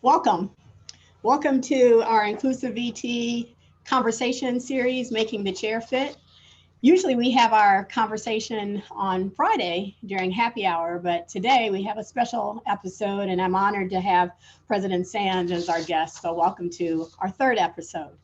Welcome. Welcome to our Inclusive VT conversation series, Making the Chair Fit. Usually we have our conversation on Friday during happy hour, but today we have a special episode and I'm honored to have President Sands as our guest. So welcome to our third episode.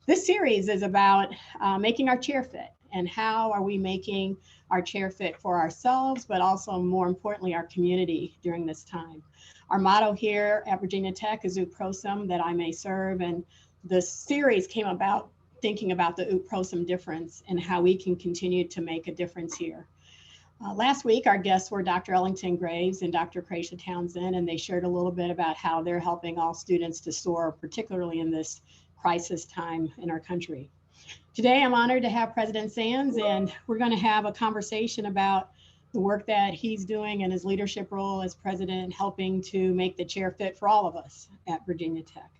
This series is about making our chair fit and how are we making our chair fit for ourselves, but also more importantly, our community during this time. Our motto here at Virginia Tech is Ut Prosim, that I may serve. And the series came about thinking about the Ut Prosim difference and how we can continue to make a difference here. Last week, our guests were Dr. Ellington Graves and Dr. Kracia Townsend, and they shared a little bit about how they're helping all students to soar, particularly in this crisis time in our country. Today, I'm honored to have President Sands, and we're going to have a conversation about the work that he's doing in his leadership role as president, helping to make the chair fit for all of us at Virginia Tech.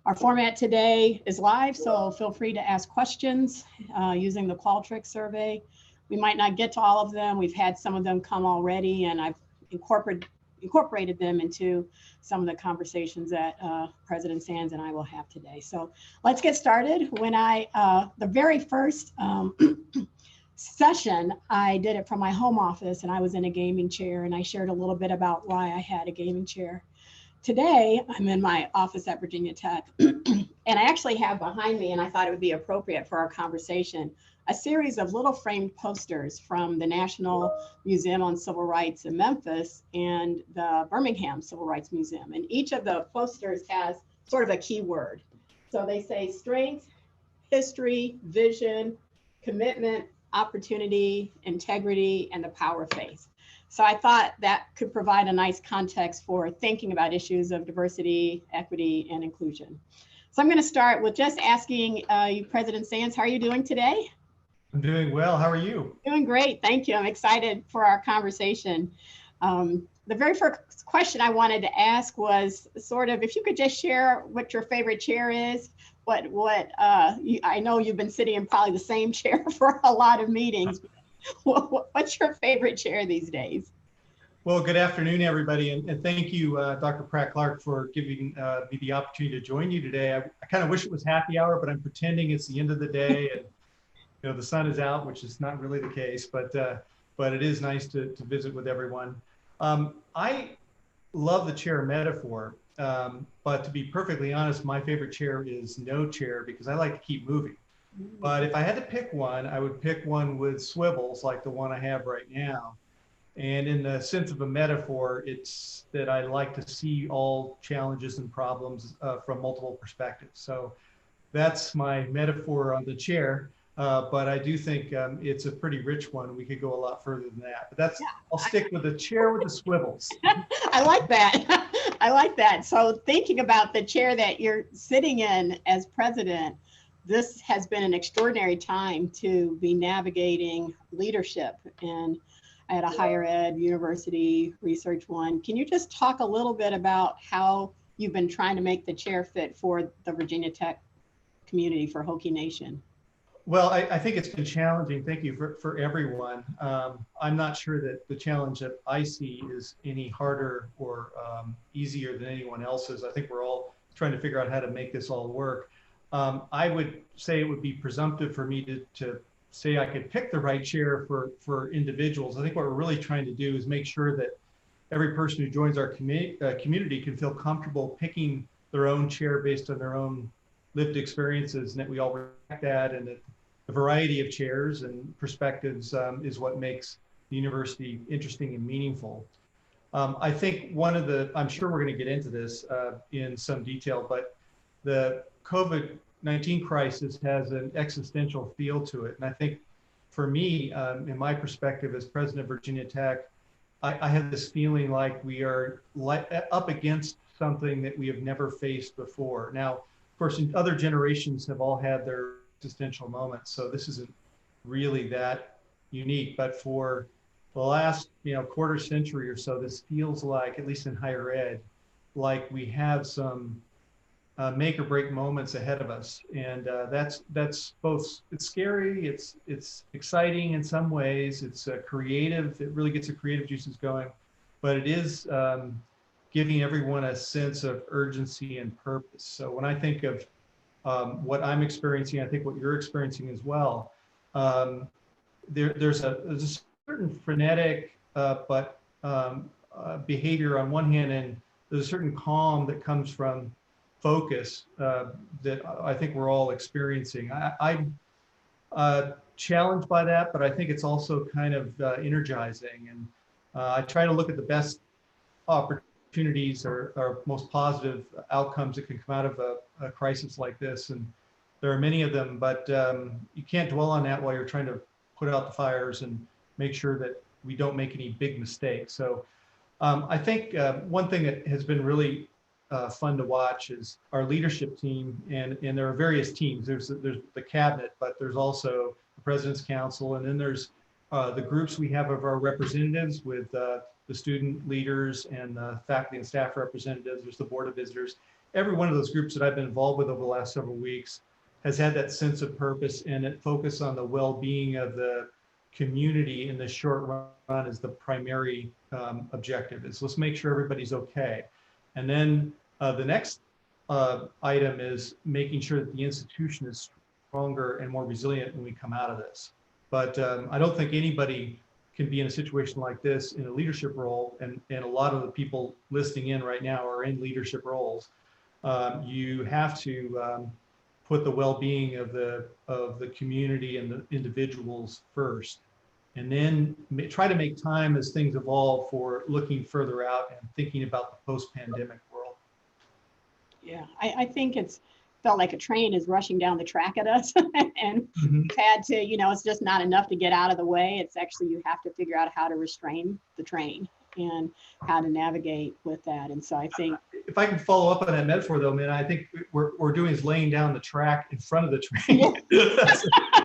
Our format today is live, so feel free to ask questions using the Qualtrics survey. We might not get to all of them. We've had some of them come already, and I've incorporated them into some of the conversations that President Sands and I will have today. So let's get started. When the very first session, I did it from my home office and I was in a gaming chair, and I shared a little bit about why I had a gaming chair. Today, I'm in my office at Virginia Tech, and I actually have behind me, and I thought it would be appropriate for our conversation, a series of little framed posters from the National Museum on Civil Rights in Memphis and the Birmingham Civil Rights Museum. And each of the posters has sort of a key word. So they say strength, history, vision, commitment, opportunity, integrity, and the power of faith. So I thought that could provide a nice context for thinking about issues of diversity, equity, and inclusion. So I'm going to start with just asking you, President Sands, how are you doing today? I'm doing well. How are you? Doing great. Thank you. I'm excited for our conversation. The very first question I wanted to ask was sort of if you could just share what your favorite chair is. I know you've been sitting in probably the same chair for a lot of meetings. What's your favorite chair these days? Well, good afternoon, everybody, and thank you, Dr. Pratt-Clarke, for giving me the opportunity to join you today. I kind of wish it was happy hour, but I'm pretending it's the end of the day, and the sun is out, which is not really the case, but it is nice to visit with everyone. I love the chair metaphor, but to be perfectly honest, my favorite chair is no chair because I like to keep moving. But if I had to pick one, I would pick one with swivels like the one I have right now. And in the sense of a metaphor, it's that I like to see all challenges and problems from multiple perspectives. So that's my metaphor on the chair. But I do think it's a pretty rich one. We could go a lot further than that. But I'll stick with the chair with the swivels. I like that. I like that. So thinking about the chair that you're sitting in as president, this has been an extraordinary time to be navigating leadership. And I had a higher ed university research one. Can you just talk a little bit about how you've been trying to make the chair fit for the Virginia Tech community, for Hokie Nation? Well, I think it's been challenging. Thank you for everyone. I'm not sure that the challenge that I see is any harder or easier than anyone else's. I think we're all trying to figure out how to make this all work. I would say it would be presumptive for me to say I could pick the right chair for individuals. I think what we're really trying to do is make sure that every person who joins our community can feel comfortable picking their own chair based on their own lived experiences, and that we all respect that, and that the variety of chairs and perspectives is what makes the university interesting and meaningful. I think I'm sure we're going to get into this in some detail, but the COVID-19 crisis has an existential feel to it. And I think for me, in my perspective as president of Virginia Tech, I have this feeling like we are up against something that we have never faced before. Now, of course, other generations have all had their existential moments, so this isn't really that unique. But for the last quarter century or so, this feels like, at least in higher ed, like we have some make or break moments ahead of us, and that's both, it's scary, it's exciting in some ways, it's creative, it really gets the creative juices going, but it is giving everyone a sense of urgency and purpose. So when I think of what I'm experiencing, I think what you're experiencing as well, there's a certain frenetic behavior on one hand, and there's a certain calm that comes from focus that I think we're all experiencing. I'm challenged by that, but I think it's also kind of energizing. And I try to look at the best opportunities or most positive outcomes that can come out of a crisis like this. And there are many of them, but you can't dwell on that while you're trying to put out the fires and make sure that we don't make any big mistakes. So I think one thing that has been really fun to watch is our leadership team, and there are various teams. There's the cabinet, but there's also the President's Council, and then there's the groups we have of our representatives with the student leaders and the faculty and staff representatives. There's the Board of Visitors. Every one of those groups that I've been involved with over the last several weeks has had that sense of purpose and it focus on the well-being of the community in the short run is the primary objective. Is let's make sure everybody's okay. And then the next item is making sure that the institution is stronger and more resilient when we come out of this. But I don't think anybody can be in a situation like this in a leadership role, and a lot of the people listening in right now are in leadership roles. You have to put the well-being of the community and the individuals first, and then try to make time as things evolve for looking further out and thinking about the post-pandemic world. Yeah, I think it's felt like a train is rushing down the track at us and we've had to, it's just not enough to get out of the way. It's actually, you have to figure out how to restrain the train and how to navigate with that. And so I think, if I can follow up on that metaphor though, man, I think we're doing is laying down the track in front of the train.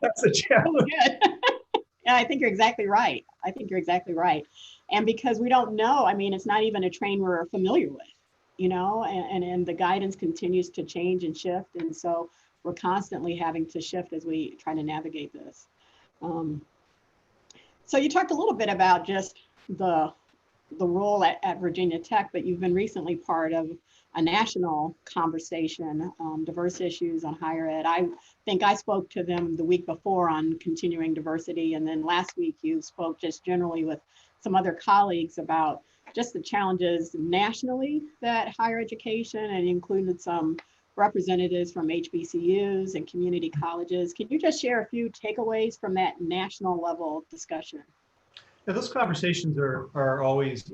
that's a challenge. Yeah, I think you're exactly right. And because we don't know, I mean, it's not even a train we're familiar with, and the guidance continues to change and shift. And so we're constantly having to shift as we try to navigate this. So you talked a little bit about just the role at Virginia Tech, but you've been recently part of a national conversation, diverse issues on higher ed. I think I spoke to them the week before on continuing diversity. And then last week you spoke just generally with some other colleagues about just the challenges nationally that higher education, and included some representatives from HBCUs and community colleges. Can you just share a few takeaways from that national level discussion? Yeah, those conversations are always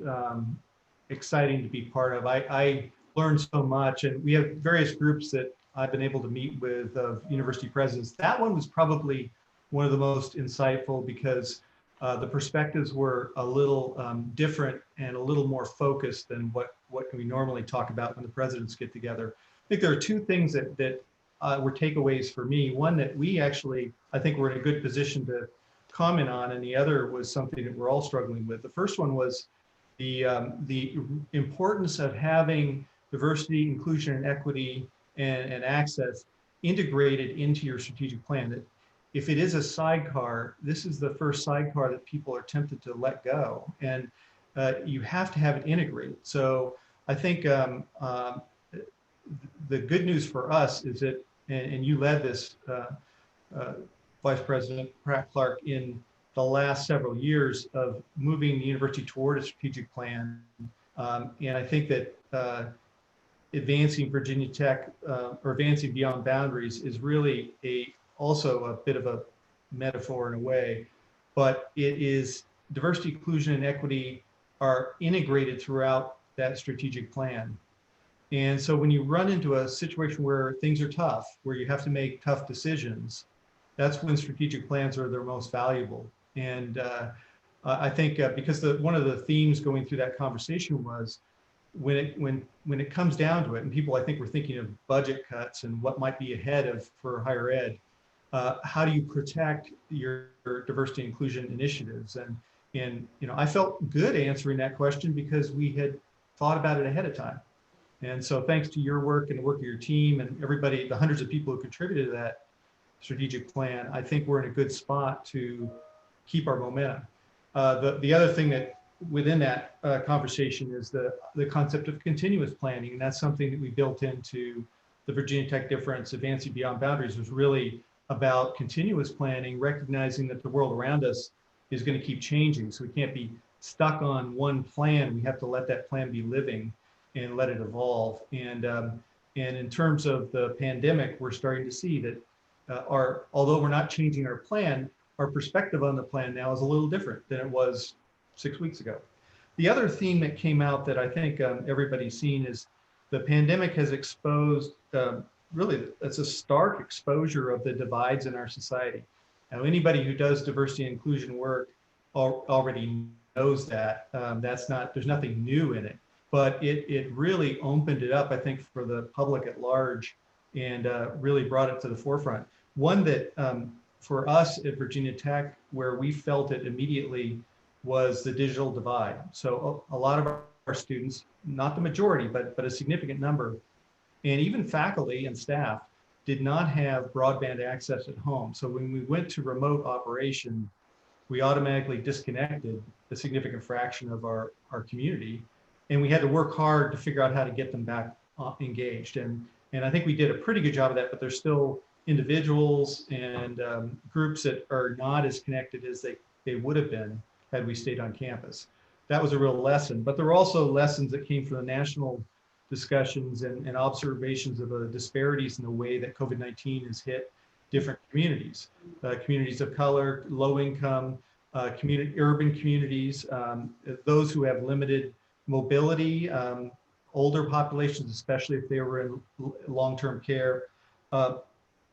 exciting to be part of. I learned so much, and we have various groups that I've been able to meet with of university presidents. That one was probably one of the most insightful because the perspectives were a little different and a little more focused than what we normally talk about when the presidents get together. I think there are two things that were takeaways for me. One that we actually, I think we're in a good position to comment on, and the other was something that we're all struggling with. The first one was the importance of having diversity, inclusion, and equity and access integrated into your strategic plan. That if it is a sidecar, this is the first sidecar that people are tempted to let go, and you have to have it integrated. So I think the good news for us is that, and you led this, Vice President Pratt-Clarke, in the last several years of moving the university toward a strategic plan. And I think that advancing Virginia Tech or advancing beyond boundaries is really also a bit of a metaphor in a way, but it is diversity, inclusion, and equity are integrated throughout that strategic plan. And so when you run into a situation where things are tough, where you have to make tough decisions, that's when strategic plans are their most valuable. And I think because one of the themes going through that conversation was when it comes down to it, and people I think were thinking of budget cuts and what might be ahead for higher ed, how do you protect your diversity and inclusion initiatives? And I felt good answering that question because we had thought about it ahead of time. And so thanks to your work and the work of your team and everybody, the hundreds of people who contributed to that strategic plan, I think we're in a good spot to keep our momentum. The other thing that within that conversation is the concept of continuous planning. And that's something that we built into the Virginia Tech Difference Advancing Beyond Boundaries, was really about continuous planning, recognizing that the world around us is going to keep changing. So we can't be stuck on one plan. We have to let that plan be living and let it evolve. And in terms of the pandemic, we're starting to see that although we're not changing our plan, our perspective on the plan now is a little different than it was 6 weeks ago. The other theme that came out that I think everybody's seen is the pandemic has exposed, really, it's a stark exposure of the divides in our society. Now, anybody who does diversity and inclusion work already knows that. There's nothing new in it, but it really opened it up, I think, for the public at large, and really brought it to the forefront. One that for us at Virginia Tech, where we felt it immediately, was the digital divide. So a lot of our students, not the majority, but a significant number, and even faculty and staff, did not have broadband access at home. So when we went to remote operation, we automatically disconnected a significant fraction of our community, and we had to work hard to figure out how to get them back engaged. And I think we did a pretty good job of that, but there's still individuals and groups that are not as connected as they would have been had we stayed on campus. That was a real lesson, but there were also lessons that came from the national discussions and observations of the disparities in the way that COVID-19 has hit different communities, communities of color, low income, urban communities, those who have limited mobility, older populations, especially if they were in long-term care. And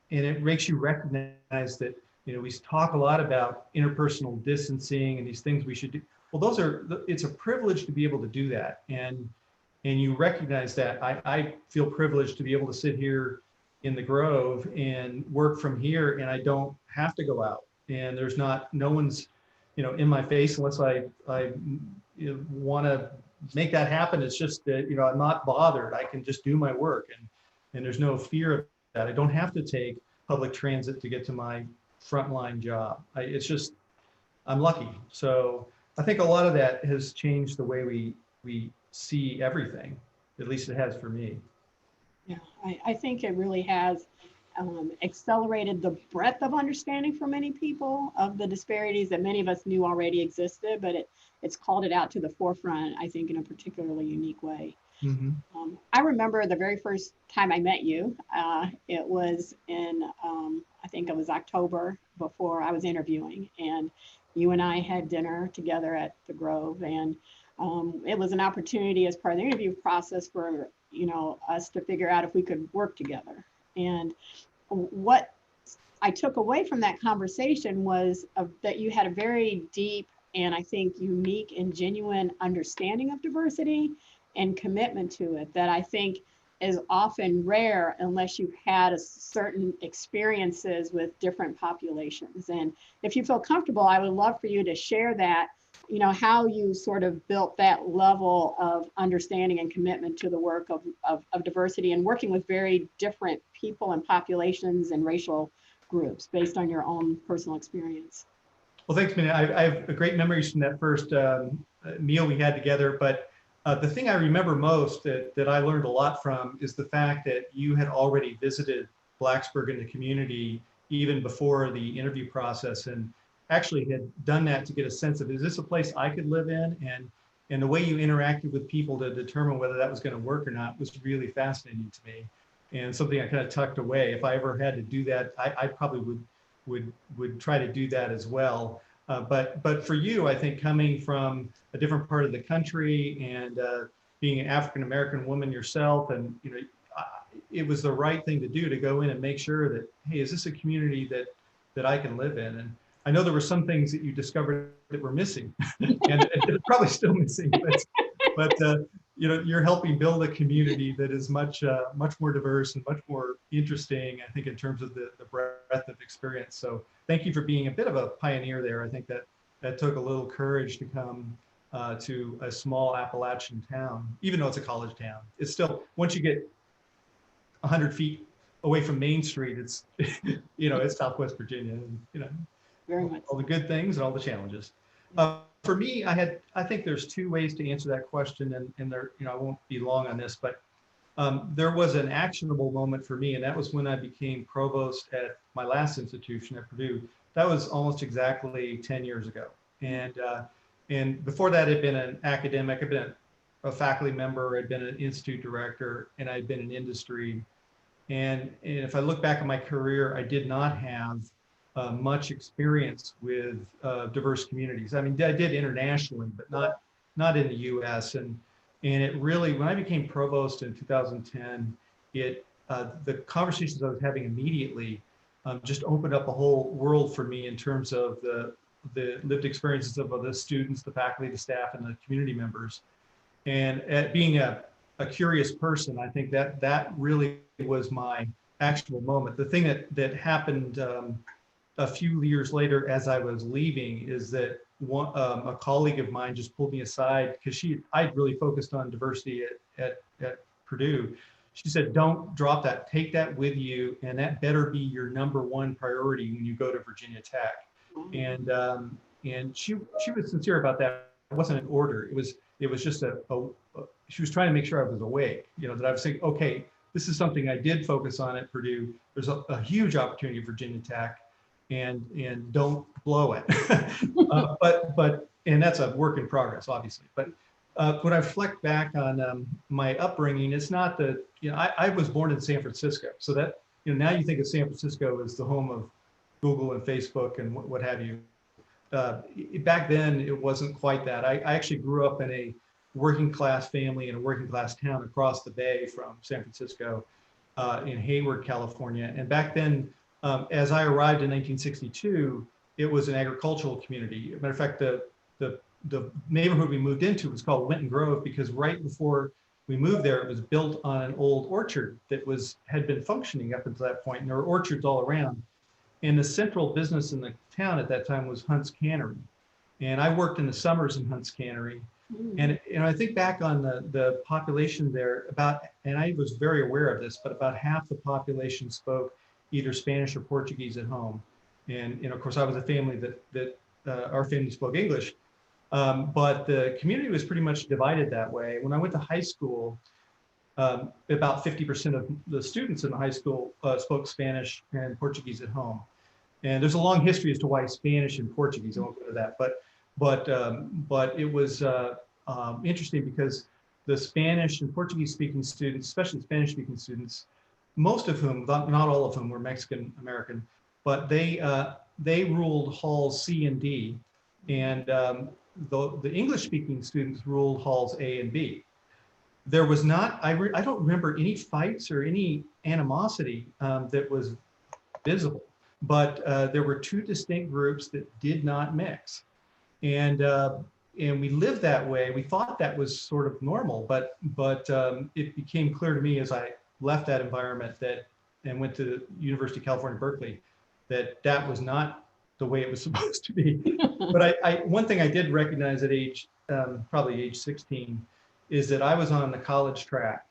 it makes you recognize that, we talk a lot about interpersonal distancing and these things we should do. Well, it's a privilege to be able to do that. And you recognize that. I feel privileged to be able to sit here in the Grove and work from here, and I don't have to go out. And there's no one's, in my face unless I want to make that happen. It's just that, I'm not bothered. I can just do my work, and there's no fear of that. I don't have to take public transit to get to my frontline job. I'm lucky. So I think a lot of that has changed the way we see everything. At least it has for me. Yeah, I think it really has accelerated the breadth of understanding for many people of the disparities that many of us knew already existed, but it's called it out to the forefront, I think, in a particularly unique way. Mm-hmm. I remember the very first time I met you. It was in, I think it was October, before I was interviewing, and you and I had dinner together at the Grove, and it was an opportunity as part of the interview process for us to figure out if we could work together. And what I took away from that conversation was that you had a very deep and I think unique and genuine understanding of diversity and commitment to it that I think is often rare unless you've had certain experiences with different populations. And if you feel comfortable, I would love for you to share that, how you sort of built that level of understanding and commitment to the work of diversity and working with very different people and populations and racial groups based on your own personal experience. Well, thanks, Menah. I have great memories from that first meal we had together, but the thing I remember most that I learned a lot from is the fact that you had already visited Blacksburg in the community even before the interview process, and actually had done that to get a sense of, is this a place I could live in? And the way you interacted with people to determine whether that was going to work or not was really fascinating to me, and something I kind of tucked away. If I ever had to do that, I probably would try to do that as well. But for you, I think coming from a different part of the country and being an African-American woman yourself, and it was the right thing to do, to go in and make sure that, hey, is this a community that I can live in? And I know there were some things that you discovered that were missing, and they're probably still missing, but you're helping build a community that is much more diverse and much more interesting, I think, in terms of the breadth of experience. So thank you for being a bit of a pioneer there. I think that took a little courage to come to a small Appalachian town, even though it's a college town. It's still, once you get 100 feet away from Main Street, it's it's Southwest Virginia, and Very much all the good things and all the challenges. For me, I think there's two ways to answer that question, and there, I won't be long on this, but there was an actionable moment for me, and that was when I became provost at my last institution at Purdue. That was almost exactly 10 years ago. And before that, I'd been an academic, I'd been a faculty member, I'd been an institute director, and I'd been in industry. And if I look back at my career, I did not have much experience with diverse communities. I mean, I did internationally, but not in the U.S. And it really, when I became provost in 2010, the conversations I was having immediately just opened up a whole world for me in terms of the lived experiences of the students, the faculty, the staff, and the community members. And at being a curious person, I think that really was my actual moment. The thing that happened a few years later as I was leaving is that a colleague of mine just pulled me aside because I'd really focused on diversity at Purdue. She said, "Don't drop that, take that with you, and that better be your #1 priority when you go to Virginia Tech." And she was sincere about that. It wasn't an order. It was just she was trying to make sure I was awake, that I was saying, okay, this is something I did focus on at Purdue. There's a huge opportunity at Virginia Tech, and don't blow it. And that's a work in progress, obviously. But when I reflect back on my upbringing, it's not that, I was born in San Francisco. So that, now you think of San Francisco as the home of Google and Facebook and what have you. Back then, it wasn't quite that. I actually grew up in a working class family in a working class town across the bay from San Francisco in Hayward, California. And back then, as I arrived in 1962, it was an agricultural community. As a matter of fact, the neighborhood we moved into was called Winton Grove because right before we moved there, it was built on an old orchard that had been functioning up until that point. And there were orchards all around. And the central business in the town at that time was Hunt's Cannery. And I worked in the summers in Hunt's Cannery. And I think back on the population there, and I was very aware of this, but about half the population spoke either Spanish or Portuguese at home. And of course, I was a family that our family spoke English. But the community was pretty much divided that way. When I went to high school, about 50% of the students in the high school spoke Spanish and Portuguese at home. And there's a long history as to why Spanish and Portuguese, I won't go to that, but it was interesting because the Spanish and Portuguese speaking students, especially Spanish speaking students, most of whom, not all of whom were Mexican American, but they ruled halls C and D, and the English speaking students ruled halls A and B. There was not, I don't remember any fights or any animosity that was visible, but there were two distinct groups that did not mix. And we lived that way. We thought that was sort of normal, but it became clear to me as I left that environment and went to the University of California, Berkeley, that was not the way it was supposed to be. But one thing I did recognize at probably age 16, is that I was on the college track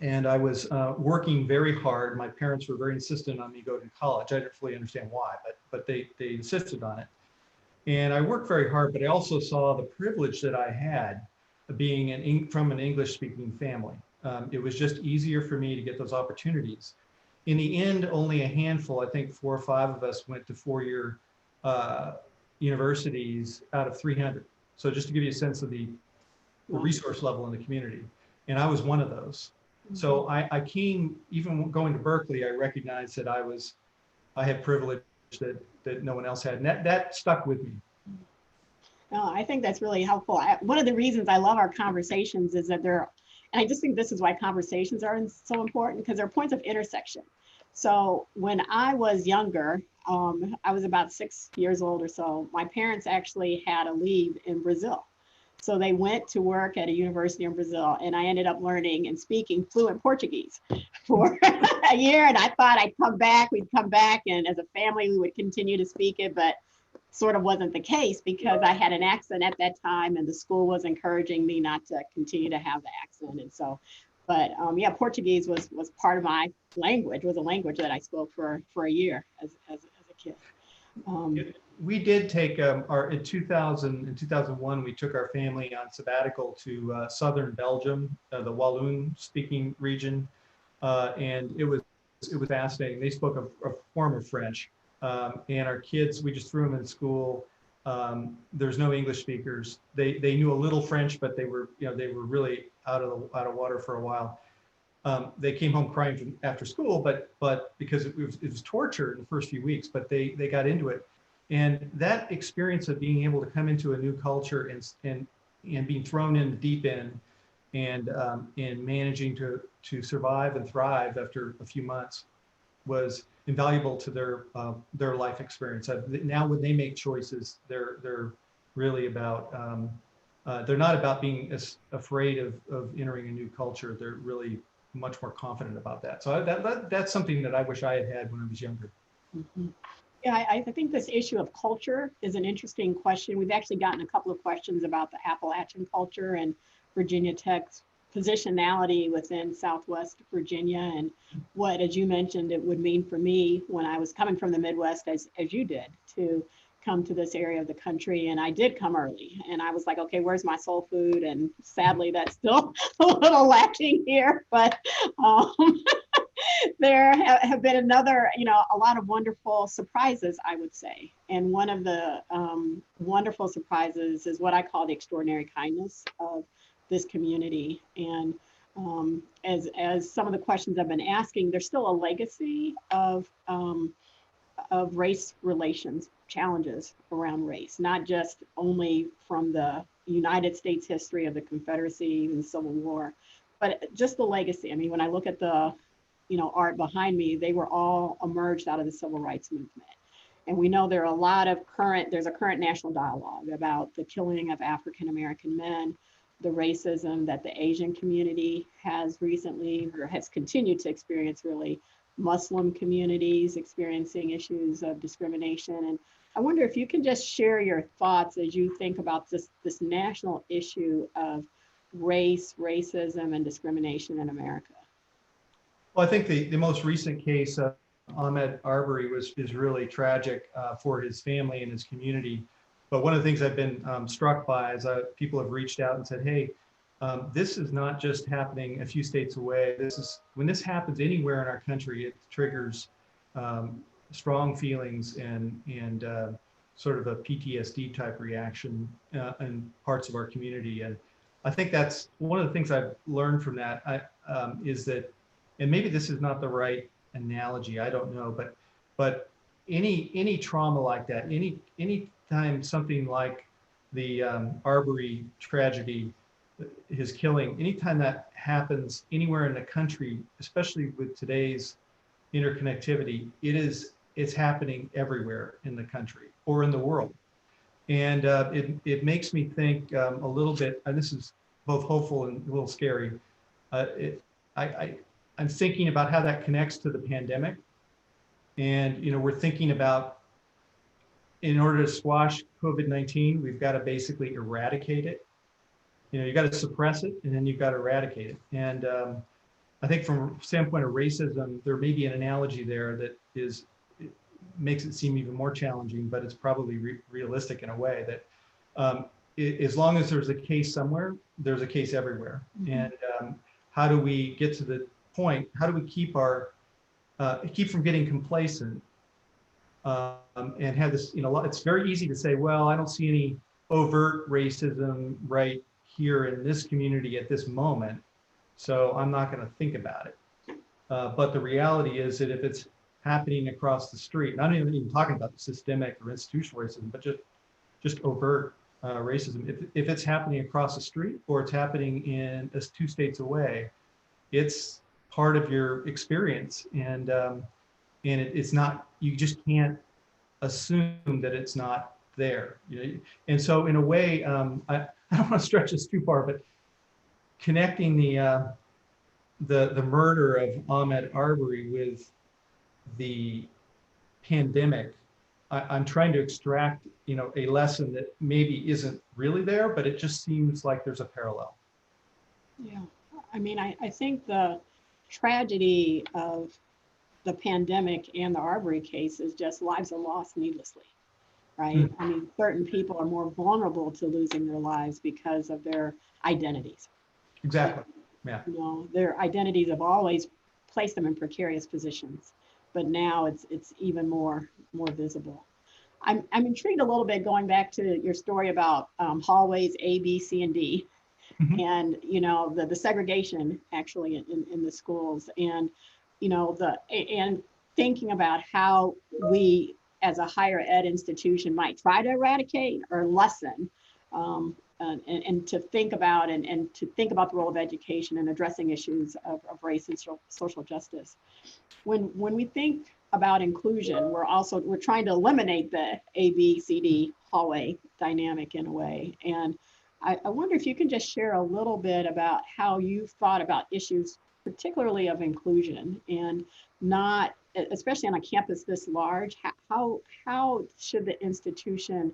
and I was working very hard. My parents were very insistent on me going to college. I didn't fully understand why, but they insisted on it. And I worked very hard, but I also saw the privilege that I had being from an English-speaking family. It was just easier for me to get those opportunities. In the end, only a handful, I think 4 or 5 of us went to 4-year universities out of 300. So just to give you a sense of the resource level in the community. And I was one of those. So I came, even going to Berkeley, I recognized that I had privilege that no one else had. And that stuck with me. No, I think that's really helpful. One of the reasons I love our conversations is that and I just think this is why conversations are so important, because they're points of intersection. So when I was younger, I was about 6 years old or so, my parents actually had to leave in Brazil. So they went to work at a university in Brazil, and I ended up learning and speaking fluent Portuguese for a year. And I thought we'd come back, and as a family, we would continue to speak it, but sort of wasn't the case because I had an accent at that time, and the school was encouraging me not to continue to have the accent. And so, but yeah, Portuguese was part of my language, was a language that I spoke for a year as a kid. we did take in 2001, we took our family on sabbatical to southern Belgium, the Walloon speaking region. And it was fascinating. They spoke a form of French. And our kids, we just threw them in school. There's no English speakers. They knew a little French, but they were really out of water for a while. They came home crying after school, but because it was torture in the first few weeks, but they got into it. And that experience of being able to come into a new culture and being thrown in the deep end and managing to survive and thrive after a few months was invaluable to their life experience. Now when they make choices, they're really about they're not about being afraid of entering a new culture. They're really much more confident about that. So that's something that I wish I had when I was younger. Mm-hmm. Yeah, I think this issue of culture is an interesting question. We've actually gotten a couple of questions about the Appalachian culture and Virginia Tech's positionality within Southwest Virginia and what, as you mentioned, it would mean for me when I was coming from the Midwest, as you did, to come to this area of the country. And I did come early and I was like, okay, where's my soul food? And sadly, that's still a little lacking here, but there have been a lot of wonderful surprises, I would say. And one of the wonderful surprises is what I call the extraordinary kindness of this community. And as some of the questions I've been asking, there's still a legacy of race relations challenges around race, not just only from the United States history of the Confederacy and the Civil War, but just the legacy. I mean, when I look at the art behind me, they were all emerged out of the civil rights movement. And we know there's a current national dialogue about the killing of African-American men, the racism that the Asian community has recently, or has continued to experience, really, Muslim communities experiencing issues of discrimination. And I wonder if you can just share your thoughts as you think about this national issue of race, racism, and discrimination in America. Well, I think the most recent case, Ahmaud Arbery, is really tragic for his family and his community. But one of the things I've been struck by is people have reached out and said, hey, this is not just happening a few states away. When this happens anywhere in our country, it triggers strong feelings and sort of a PTSD type reaction in parts of our community. And I think that's one of the things I've learned from that is that, and maybe this is not the right analogy, I don't know, but any trauma like that, any time something like the Arbery tragedy, his killing, anytime that happens anywhere in the country, especially with today's interconnectivity, it's happening everywhere in the country or in the world. And it makes me think a little bit, and this is both hopeful and a little scary. I'm thinking about how that connects to the pandemic. And we're thinking about, in order to squash COVID-19, we've got to basically eradicate it. You got to suppress it, and then you've got to eradicate it. And I think from a standpoint of racism, there may be an analogy there that makes it seem even more challenging, but it's probably realistic in a way that as long as there's a case somewhere, there's a case everywhere. Mm-hmm. And how do we get to the point? How do we keep from getting complacent and have this? It's very easy to say, well, I don't see any overt racism right here in this community at this moment, so I'm not going to think about it. But the reality is that if it's happening across the street, and I'm not even talking about the systemic or institutional racism, but just overt racism, if it's happening across the street or it's happening in 2 states away, it's part of your experience, and it's not. You just can't assume that it's not there. And so in a way, I don't want to stretch this too far, but connecting the murder of Ahmaud Arbery with the pandemic, I'm trying to extract a lesson that maybe isn't really there, but it just seems like there's a parallel. Yeah, I mean, I think the tragedy of the pandemic and the Arbery case is just lives are lost needlessly, right? I mean, certain people are more vulnerable to losing their lives because of their identities. Exactly. Yeah. You know, their identities have always placed them in precarious positions, but now it's even more visible. I'm intrigued a little bit going back to your story about hallways A, B, C, and D, Mhm. and you know the segregation actually in the schools, and you know and thinking about how we as a higher ed institution might try to eradicate or lessen, and to think about and to think about the role of education and addressing issues of race and social justice. When we think about inclusion, we're trying to eliminate the A B C D hallway dynamic in a way. And I wonder if you can just share a little bit about how you've thought about issues, particularly of inclusion, and not especially on a campus this large. How should the institution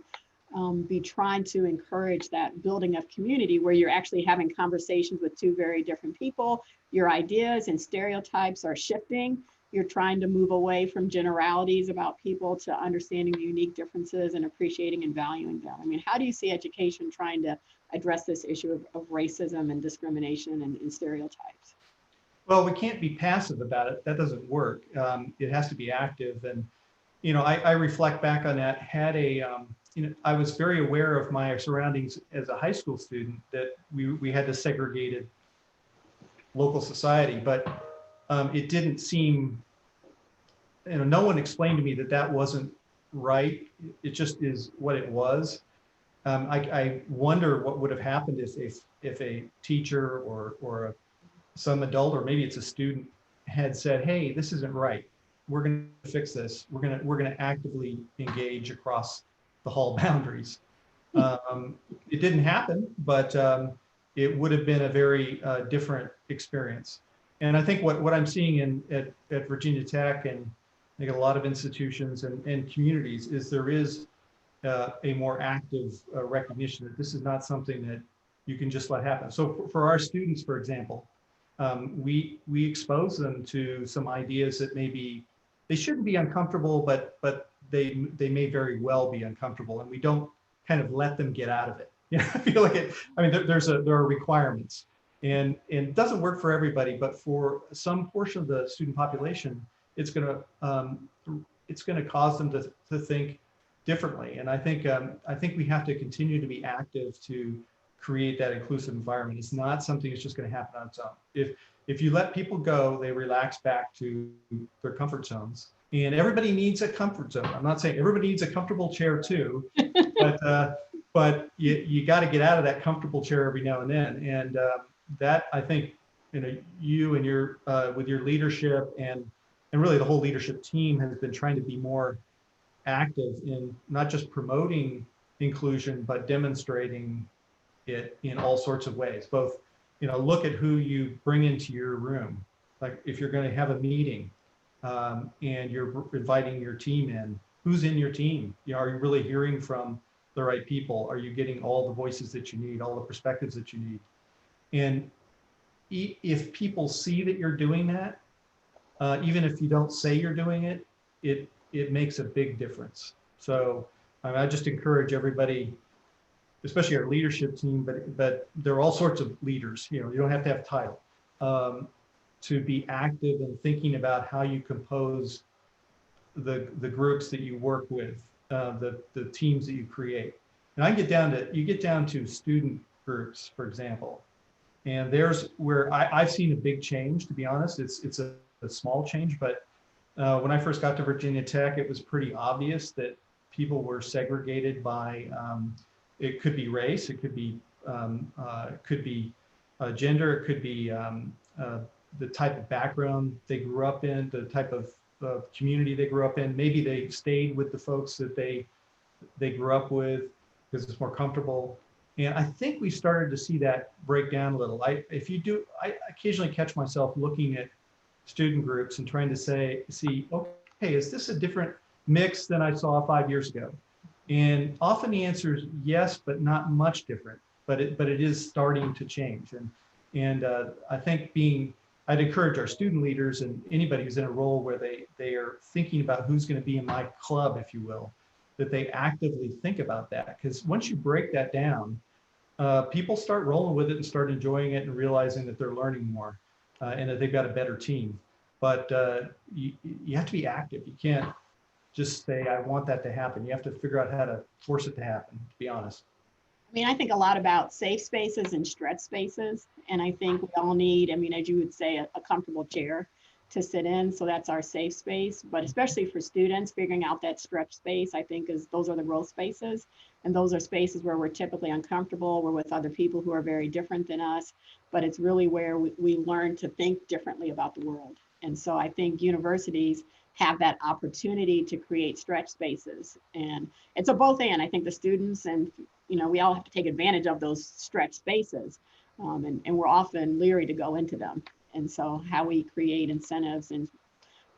be trying to encourage that building of community where you're actually having conversations with two very different people, your ideas and stereotypes are shifting, you're trying to move away from generalities about people to understanding the unique differences and appreciating and valuing them. I mean, how do you see education trying to address this issue of racism and discrimination and stereotypes? Well, we can't be passive about it. That doesn't work. It has to be active. And, you know, I reflect back on that, you know, I was very aware of my surroundings as a high school student that we had this segregated local society, but it didn't seem, you know, no one explained to me that that wasn't right. It just is what it was. I wonder what would have happened if a teacher or some adult, or maybe it's a student, had said, "Hey, this isn't right. We're going to fix this. We're going to actively engage across the hall boundaries." It didn't happen, but it would have been a very different experience. And I think what I'm seeing at Virginia Tech, and I think a lot of institutions and communities, is there is a more active recognition that this is not something that you can just let happen. So for our students, for example, we expose them to some ideas that maybe they shouldn't be uncomfortable, but they may very well be uncomfortable, and we don't kind of let them get out of it. You know, I feel like it. I mean, there are requirements, and it doesn't work for everybody, but for some portion of the student population, it's gonna cause them to think differently. And I think we have to continue to be active to create that inclusive environment. It's not something that's just going to happen on its own. If you let people go, they relax back to their comfort zones. And everybody needs a comfort zone. I'm not saying everybody needs a comfortable chair too, but you got to get out of that comfortable chair every now and then. And that, I think, you know, you and your with your leadership and really the whole leadership team has been trying to be more active in not just promoting inclusion, but demonstrating it in all sorts of ways. Both, you know, look at who you bring into your room. Like if you're going to have a meeting and you're inviting your team in, who's in your team? You know, are you really hearing from the right people? Are you getting all the voices that you need, all the perspectives that you need? And if people see that you're doing that, even if you don't say you're doing it, it makes a big difference. So I just encourage everybody, especially our leadership team, but there are all sorts of leaders. You know, you don't have to have title, to be active in thinking about how you compose the groups that you work with, the teams that you create. And you get down to student groups, for example, and there's where I've seen a big change. To be honest, it's a small change, but when I first got to Virginia Tech, it was pretty obvious that people were segregated by, it could be race, it could be gender, it could be the type of background they grew up in, the type of community they grew up in. Maybe they stayed with the folks that they grew up with because it's more comfortable. And I think we started to see that break down a little. I occasionally catch myself looking at student groups and trying to see, okay, is this a different mix than I saw 5 years ago? And often the answer is yes, but not much different. But it is starting to change. And I think I'd encourage our student leaders and anybody who's in a role where they are thinking about who's going to be in my club, if you will, that they actively think about that. Because once you break that down, people start rolling with it and start enjoying it and realizing that they're learning more and that they've got a better team. But you have to be active. You can't just say, I want that to happen. You have to figure out how to force it to happen, to be honest. I mean, I think a lot about safe spaces and stretch spaces. And I think we all need, I mean, as you would say, a comfortable chair to sit in. So that's our safe space. But especially for students, figuring out that stretch space, I think is those are the growth spaces. And those are spaces where we're typically uncomfortable. We're with other people who are very different than us. But it's really where we learn to think differently about the world. And so I think universities have that opportunity to create stretch spaces. And it's a both and. I think the students and we all have to take advantage of those stretch spaces. And we're often leery to go into them. And so how we create incentives and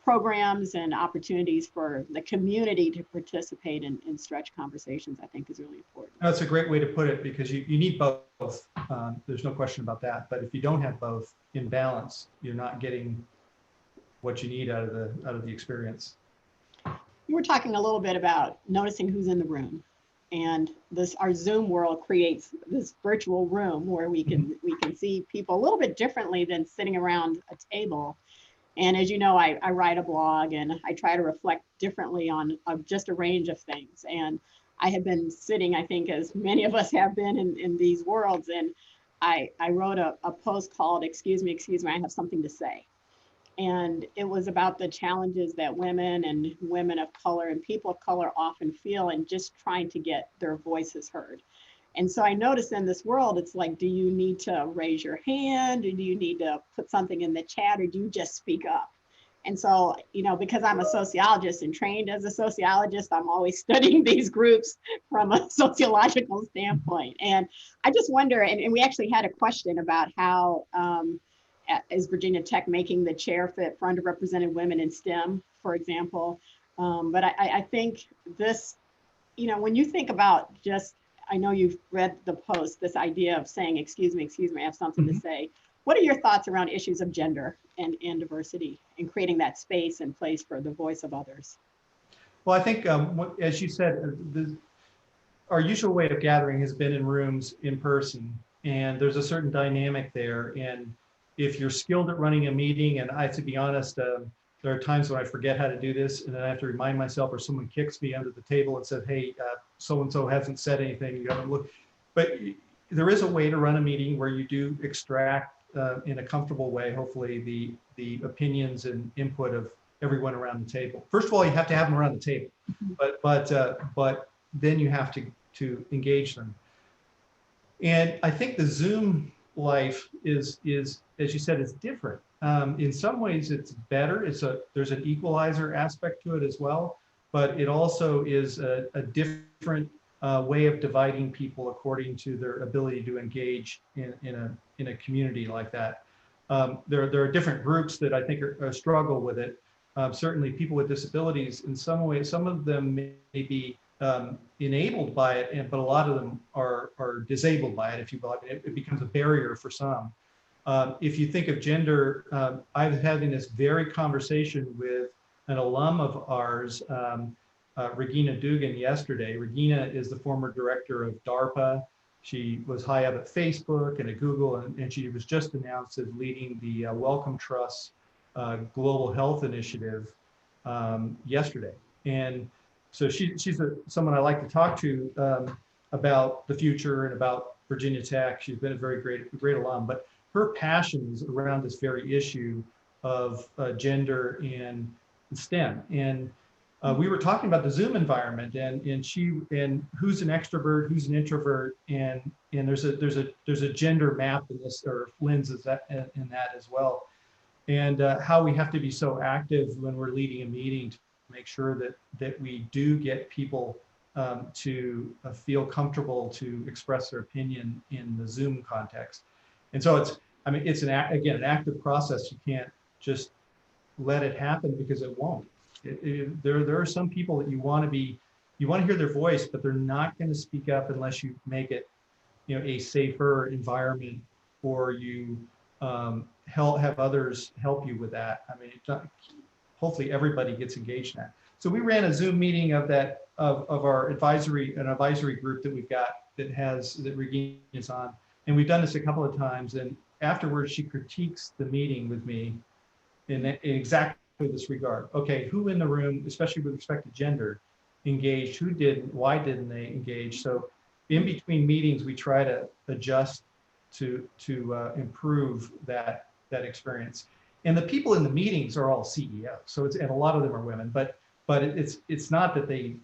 programs and opportunities for the community to participate in stretch conversations, I think is really important. That's a great way to put it, because you need both. There's no question about that. But if you don't have both in balance, you're not getting what you need out of the experience. We were talking a little bit about noticing who's in the room. And our Zoom world creates this virtual room where we can see people a little bit differently than sitting around a table. And as you know, I write a blog and I try to reflect differently on just a range of things. And I have been sitting, I think, as many of us have been in these worlds. And I wrote a post called, excuse me, I have something to say. And it was about the challenges that women and women of color and people of color often feel in just trying to get their voices heard. And so I noticed in this world, it's like, do you need to raise your hand? Or do you need to put something in the chat? Or do you just speak up? And so, because I'm a sociologist and trained as a sociologist, I'm always studying these groups from a sociological standpoint. And I just wonder, and we actually had a question about how, is Virginia Tech making the chair fit for underrepresented women in STEM, for example? But I think this, when you think about I know you've read the post, this idea of saying, excuse me, I have something to say. What are your thoughts around issues of gender and diversity and creating that space and place for the voice of others? Well, I think, as you said, our usual way of gathering has been in rooms in person, and there's a certain dynamic there. And if you're skilled at running a meeting, and I have to be honest, there are times when I forget how to do this, and then I have to remind myself, or someone kicks me under the table and says, hey, so-and-so hasn't said anything, you gotta look. But there is a way to run a meeting where you do extract in a comfortable way, hopefully, the opinions and input of everyone around the table. First of all, you have to have them around the table, but then you have to engage them. And I think the Zoom life is, as you said, is different. In some ways it's better. There's an equalizer aspect to it as well, but it also is a different way of dividing people according to their ability to engage in a community like that. There are different groups that I think struggle with it. Certainly people with disabilities, in some ways, some of them may be enabled by it, but a lot of them are disabled by it, if you will. I mean, it becomes a barrier for some. If you think of gender, I was having this very conversation with an alum of ours, Regina Dugan, yesterday. Regina is the former director of DARPA. She was high up at Facebook and at Google, and she was just announced as leading the Wellcome Trust Global Health Initiative yesterday. And so she's someone I like to talk to about the future and about Virginia Tech. She's been a very great alum, but her passion is around this very issue of gender and STEM. And we were talking about the Zoom environment, and who's an extrovert, who's an introvert, and there's a gender map in this, or lenses in that as well, and how we have to be so active when we're leading a meeting to make sure that we do get people to feel comfortable to express their opinion in the Zoom context. And so it's an active process. You can't just let it happen, because it won't. There are some people that you want to hear their voice, but they're not going to speak up unless you make it, a safer environment, or you have others help you with that. I mean, hopefully everybody gets engaged in that. So we ran a Zoom meeting of that, of our an advisory group that we've got that Regina is on. And we've done this a couple of times. And afterwards, she critiques the meeting with me in exactly this regard. Okay, who in the room, especially with respect to gender, engaged? Who didn't? Why didn't they engage? So in between meetings, we try to adjust to improve that experience. And the people in the meetings are all CEOs, so and a lot of them are women. But it's not that they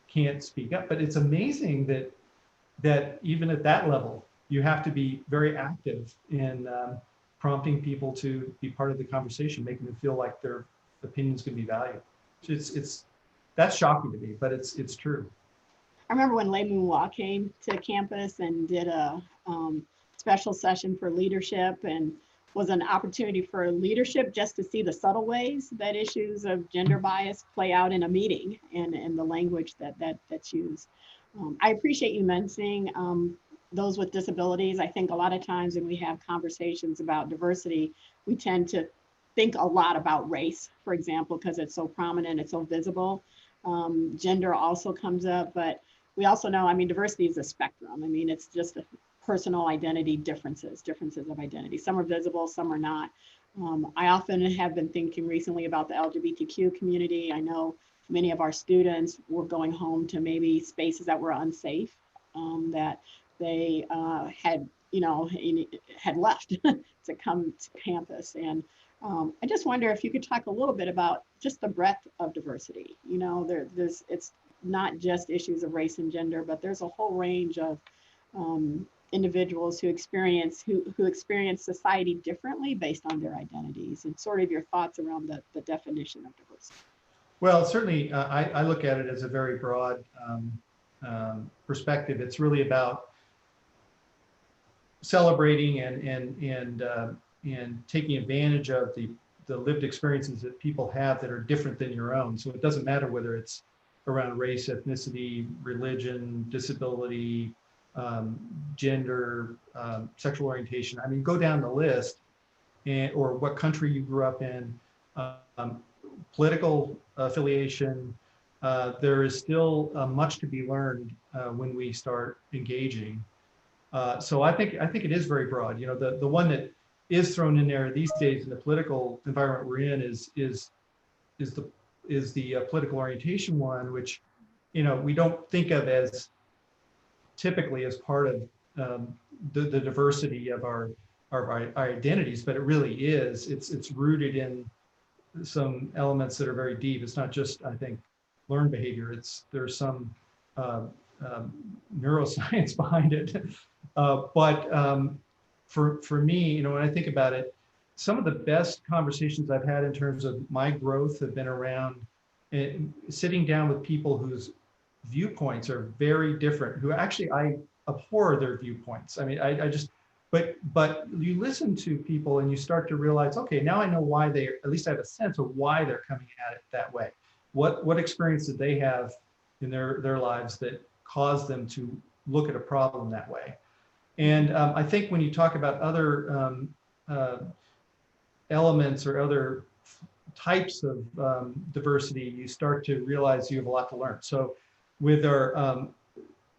can't speak up, but it's amazing that even at that level, you have to be very active in prompting people to be part of the conversation, making them feel like their opinions can be valued. That's shocking to me, but it's true. I remember when Lei Moonhua came to campus and did a special session for leadership, and was an opportunity for leadership just to see the subtle ways that issues of gender bias play out in a meeting and the language that's used. I appreciate you mentioning those with disabilities. I think a lot of times when we have conversations about diversity, we tend to think a lot about race, for example, because it's so prominent, it's so visible. Gender also comes up, but we also know, I mean, diversity is a spectrum. I mean, it's just a personal identity differences of identity. Some are visible, some are not. I often have been thinking recently about the LGBTQ community. I know many of our students were going home to maybe spaces that were unsafe, that they had left to come to campus. And I just wonder if you could talk a little bit about just the breadth of diversity. You know, it's not just issues of race and gender, but there's a whole range of individuals who experience society differently based on their identities, and sort of your thoughts around the definition of diversity. Well, certainly, I look at it as a very broad perspective. It's really about celebrating and taking advantage of the lived experiences that people have that are different than your own. So it doesn't matter whether it's around race, ethnicity, religion, disability, gender, sexual orientation. I mean, go down the list, or what country you grew up in, political affiliation. There is still much to be learned when we start engaging. So I think it is very broad. You know, the one that is thrown in there these days in the political environment we're in is the political orientation one, which, you know, we don't think of as typically as part of the diversity of our identities, but it really is. It's rooted in some elements that are very deep. It's not just, I think, learned behavior. There's some neuroscience behind it. But for me, you know, when I think about it, some of the best conversations I've had in terms of my growth have been around sitting down with people whose viewpoints are very different, who actually I abhor their viewpoints. I mean, I just, but you listen to people and you start to realize, okay, now I know why at least I have a sense of why they're coming at it that way. What experience did they have in their lives that caused them to look at a problem that way? And I think when you talk about other elements or other types of diversity, you start to realize you have a lot to learn. So with our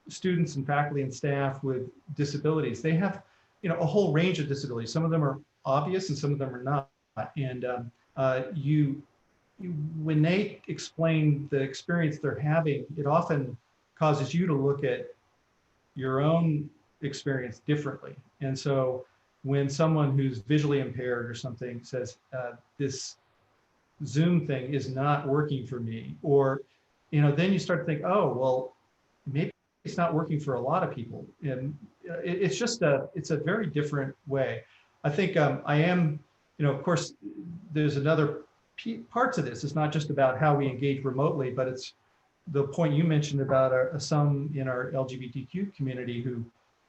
students and faculty and staff with disabilities, they have, you know, a whole range of disabilities. Some of them are obvious and some of them are not. And when they explain the experience they're having, it often causes you to look at your own experience differently. And so when someone who's visually impaired or something says, this Zoom thing is not working for me, or, you know, then you start to think, oh, well, maybe it's not working for a lot of people. And it's a very different way. I think I am, you know, of course, there's another parts of this. It's not just about how we engage remotely, but it's the point you mentioned about some in our LGBTQ community who,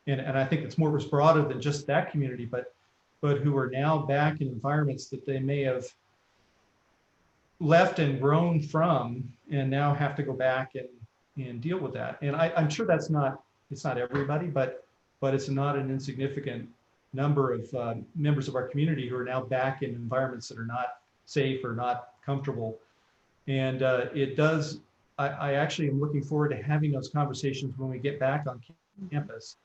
and I think it's more broader than just that community, but who are now back in environments that they may have left and grown from, and now have to go back and deal with that. And I'm sure it's not everybody, but it's not an insignificant number of members of our community who are now back in environments that are not safe or not comfortable. And it does, I actually am looking forward to having those conversations when we get back on campus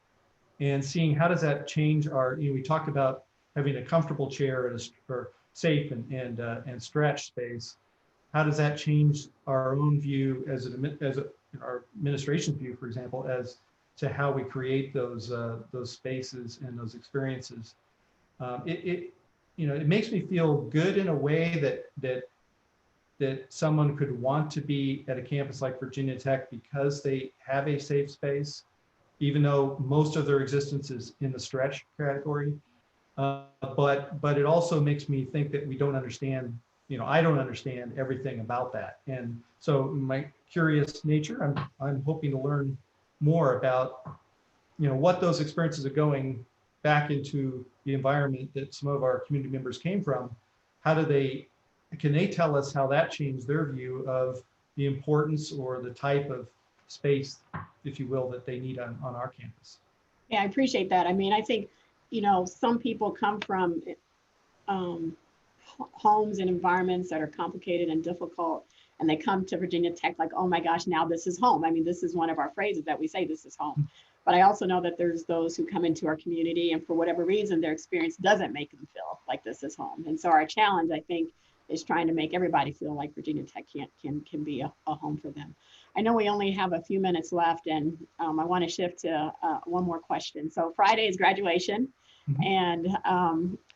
and seeing how does that change our, we talked about having a comfortable chair and or safe and stretch space. How does that change our own view as our administration's view, for example, as to how we create those spaces and those experiences? It makes me feel good in a way that someone could want to be at a campus like Virginia Tech because they have a safe space, even though most of their existence is in the stretch category. But it also makes me think that we don't understand, I don't understand everything about that. And so in my curious nature, I'm hoping to learn more about, what those experiences are going back into the environment that some of our community members came from. Can they tell us how that changed their view of the importance or the type of space, if you will, that they need on our campus? Yeah, I appreciate that. I mean, I think, some people come from homes and environments that are complicated and difficult, and they come to Virginia Tech like, oh my gosh, now this is home. I mean, this is one of our phrases that we say, this is home. But I also know that there's those who come into our community and for whatever reason, their experience doesn't make them feel like this is home. And so our challenge, I think, is trying to make everybody feel like Virginia Tech can be a home for them. I know we only have a few minutes left, and I want to shift to one more question. So Friday is graduation. And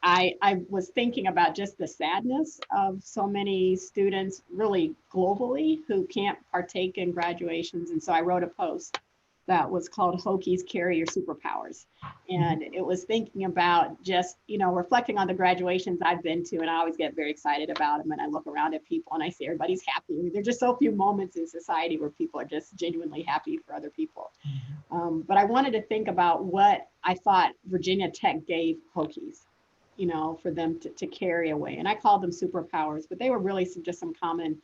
I was thinking about just the sadness of so many students really globally who can't partake in graduations. And so I wrote a post that was called Hokies Carry Your Superpowers. And it was thinking about just, reflecting on the graduations I've been to, and I always get very excited about them. And I look around at people and I see everybody's happy. I mean, there's just so few moments in society where people are just genuinely happy for other people. But I wanted to think about what I thought Virginia Tech gave Hokies, for them to carry away. And I called them superpowers, but they were really just some common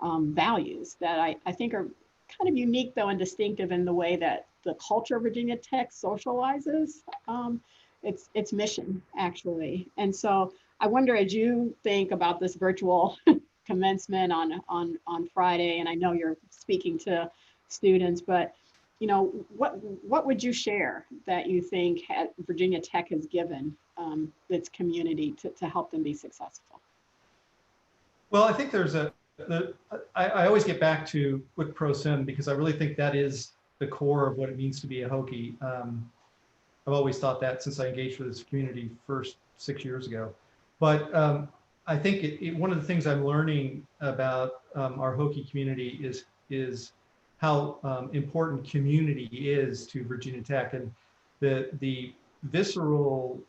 values that I think are kind of unique, though, and distinctive in the way that the culture of Virginia Tech socializes its mission, actually. And so I wonder, as you think about this virtual commencement on Friday, and I know you're speaking to students, but what would you share that you think Virginia Tech has given its community to help them be successful? Well, I think I always get back to Quick Pro Sim because I really think that is the core of what it means to be a Hokie. I've always thought that since I engaged with this community first 6 years ago. But I think one of the things I'm learning about our Hokie community is how important community is to Virginia Tech, and the visceral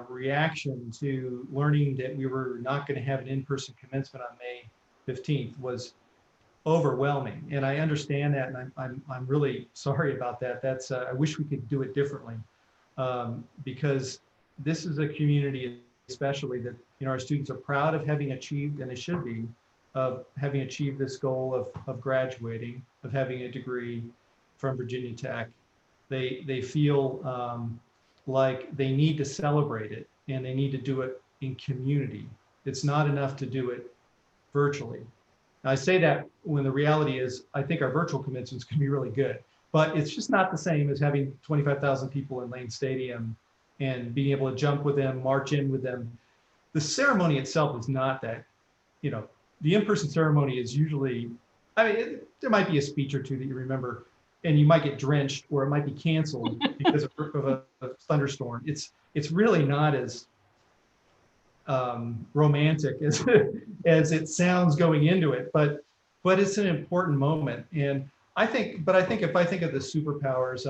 reaction to learning that we were not going to have an in-person commencement on May 15th was overwhelming. And I understand that, and I'm really sorry about that. I wish we could do it differently, because this is a community, especially that our students are proud of having achieved, and they should be, of having achieved this goal of graduating, of having a degree from Virginia Tech. They feel like they need to celebrate it, and they need to do it in community. It's not enough to do it virtually. Now, I say that when the reality is, I think our virtual commencements can be really good, but it's just not the same as having 25,000 people in Lane Stadium and being able to jump with them, march in with them. The ceremony itself is not that, the in-person ceremony is usually, there might be a speech or two that you remember, and you might get drenched, or it might be canceled because of a thunderstorm. It's really not as romantic as it sounds going into it, but it's an important moment. And I think if I think of the superpowers,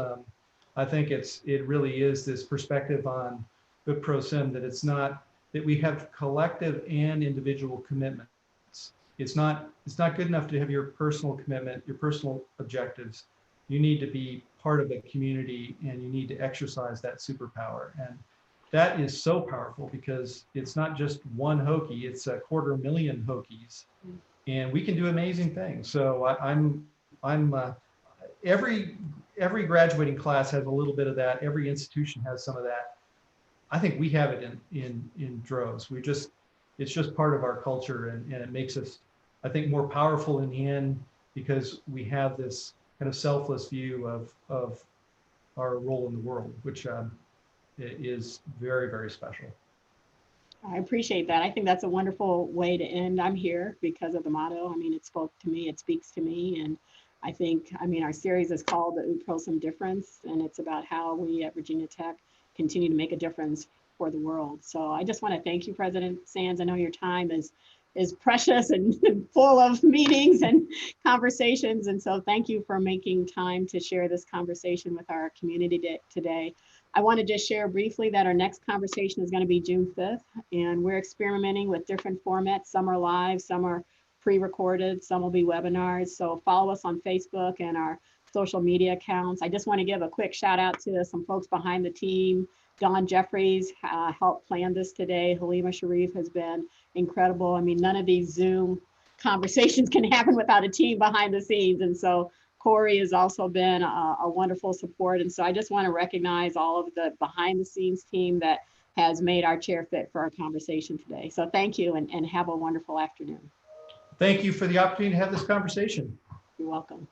I think it really is this perspective on the pro sim, that it's not that we have collective and individual commitments. It's not good enough to have your personal commitment, your personal objectives. You need to be part of a community, and you need to exercise that superpower. And that is so powerful because it's not just one Hokie, it's 250,000 Hokies, and we can do amazing things. So every graduating class has a little bit of that. Every institution has some of that. I think we have it in droves. It's just part of our culture, and it makes us I think, more powerful in the end because we have this kind of selfless view of our role in the world, which is very, very special. I appreciate that. I think that's a wonderful way to end. I'm here because of the motto. I mean, it spoke to me, it speaks to me. And I think, I mean, our series is called the Some Difference, and it's about how we at Virginia Tech continue to make a difference for the world. So I just want to thank you, President Sands. I know your time is precious and full of meetings and conversations. And so thank you for making time to share this conversation with our community today. I want to just share briefly that our next conversation is going to be June 5th, and we're experimenting with different formats. Some are live, some are pre-recorded, some will be webinars. So follow us on Facebook and our social media accounts. I just want to give a quick shout out to some folks behind the team. Don Jeffries helped plan this today. Halima Sharif has been incredible. I mean, none of these Zoom conversations can happen without a team behind the scenes. And so Corey has also been a wonderful support. And so I just want to recognize all of the behind the scenes team that has made our chair fit for our conversation today. So thank you and have a wonderful afternoon. Thank you for the opportunity to have this conversation. You're welcome.